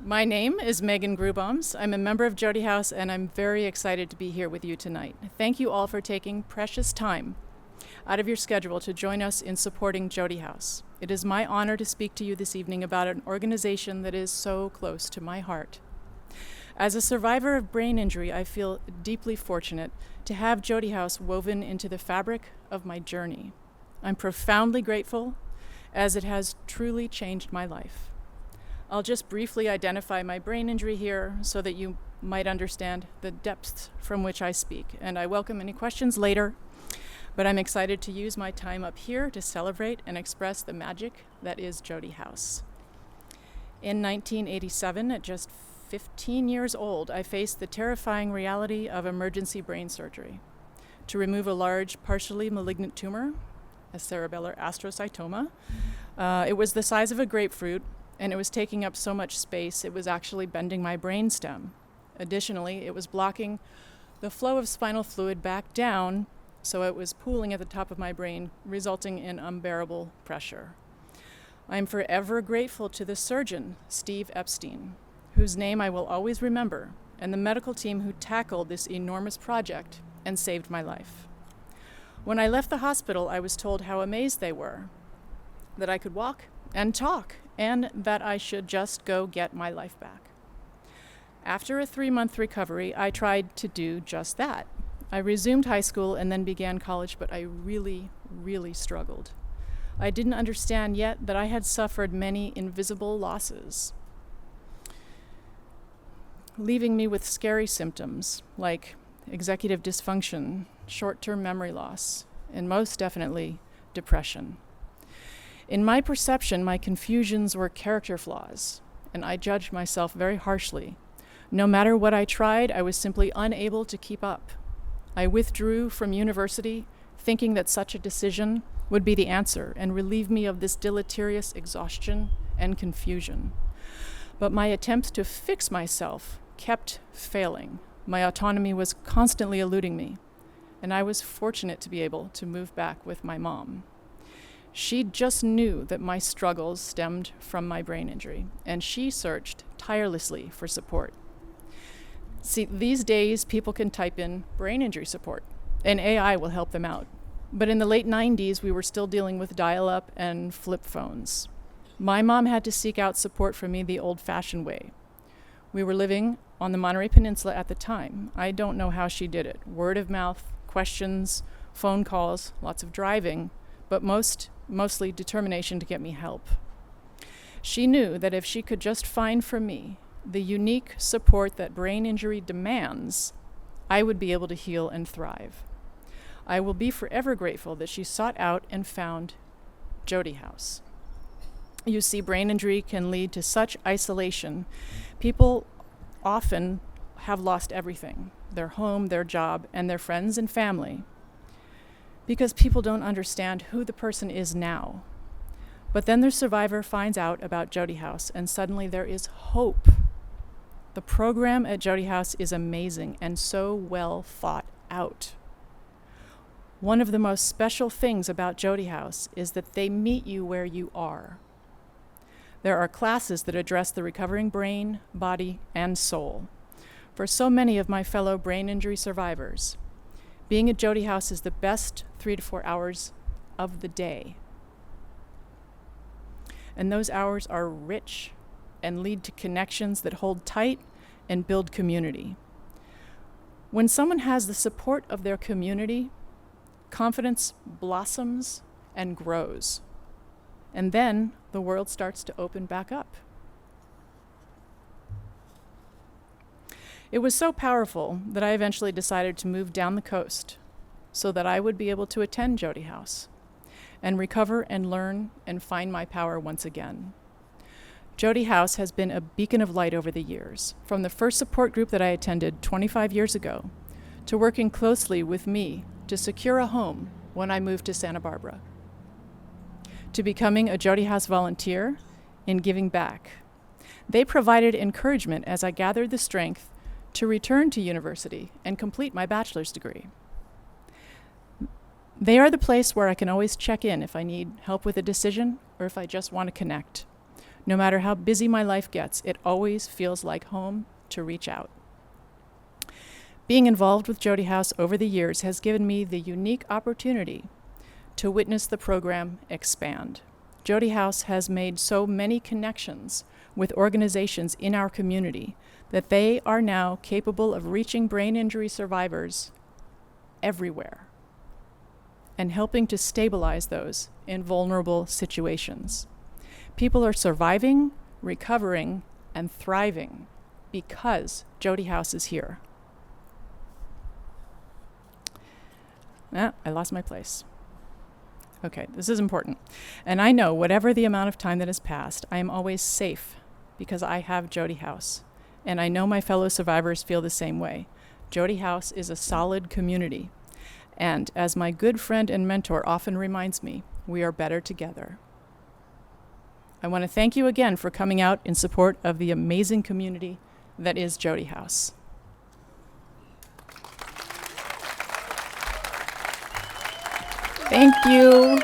My name is Megan Gruboms. I'm a member of Jodi House, and I'm very excited to be here with you tonight. Thank you all for taking precious time out of your schedule to join us in supporting Jodi House. It is my honor to speak to you this evening about an organization that is so close to my heart. As a survivor of brain injury, I feel deeply fortunate to have Jodi House woven into the fabric of my journey. I'm profoundly grateful, as it has truly changed my life. I'll just briefly identify my brain injury here so that you might understand the depths from which I speak, and I welcome any questions later, but I'm excited to use my time up here to celebrate and express the magic that is Jodi House. In 1987, at just 15 years old, I faced the terrifying reality of emergency brain surgery to remove a large, partially malignant tumor, a cerebellar astrocytoma. It was the size of a grapefruit, and it was taking up so much space it was actually bending my brainstem. Additionally, it was blocking the flow of spinal fluid back down, so it was pooling at the top of my brain, resulting in unbearable pressure. I am forever grateful to the surgeon, Steve Epstein, whose name I will always remember, and the medical team who tackled this enormous project and saved my life. When I left the hospital, I was told how amazed they were, that I could walk and talk, and that I should just go get my life back. After a 3-month recovery, I tried to do just that. I resumed high school and then began college, but I really, really struggled. I didn't understand yet that I had suffered many invisible losses, leaving me with scary symptoms like executive dysfunction, short-term memory loss, and most definitely depression. In my perception, my confusions were character flaws, and I judged myself very harshly. No matter what I tried, I was simply unable to keep up. I withdrew from university, thinking that such a decision would be the answer and relieve me of this deleterious exhaustion and confusion. But my attempts to fix myself kept failing. My autonomy was constantly eluding me, and I was fortunate to be able to move back with my mom. She just knew that my struggles stemmed from my brain injury, and she searched tirelessly for support. See, these days people can type in brain injury support, and AI will help them out. But in the late 90s, we were still dealing with dial-up and flip phones. My mom had to seek out support from me the old-fashioned way. We were living on the Monterey Peninsula at the time. I don't know how she did it. Word of mouth, questions, phone calls, lots of driving, but mostly determination to get me help. She knew that if she could just find for me the unique support that brain injury demands, I would be able to heal and thrive. I will be forever grateful that she sought out and found Jodi House. You see, brain injury can lead to such isolation. People often have lost everything, their home, their job, and their friends and family, because people don't understand who the person is now. But then the survivor finds out about Jodi House, and suddenly there is hope. The program at Jodi House is amazing and so well thought out. One of the most special things about Jodi House is that they meet you where you are. There are classes that address the recovering brain, body, and soul. For so many of my fellow brain injury survivors, being at Jodi House is the best 3 to 4 hours of the day. And those hours are rich and lead to connections that hold tight and build community. When someone has the support of their community, confidence blossoms and grows. And then the world starts to open back up. It was so powerful that I eventually decided to move down the coast so that I would be able to attend Jodi House and recover and learn and find my power once again. Jodi House has been a beacon of light over the years, from the first support group that I attended 25 years ago to working closely with me to secure a home when I moved to Santa Barbara, to becoming a Jodi House volunteer and giving back. They provided encouragement as I gathered the strength to return to university and complete my bachelor's degree. They are the place where I can always check in if I need help with a decision or if I just want to connect. No matter how busy my life gets, it always feels like home to reach out. Being involved with Jodi House over the years has given me the unique opportunity to witness the program expand. Jodi House has made so many connections with organizations in our community that they are now capable of reaching brain injury survivors everywhere and helping to stabilize those in vulnerable situations. People are surviving, recovering, and thriving because Jodi House is here. I lost my place. Okay, this is important. And I know whatever the amount of time that has passed, I am always safe because I have Jodi House. And I know my fellow survivors feel the same way. Jodi House is a solid community. And as my good friend and mentor often reminds me, we are better together. I want to thank you again for coming out in support of the amazing community that is Jodi House. Thank you.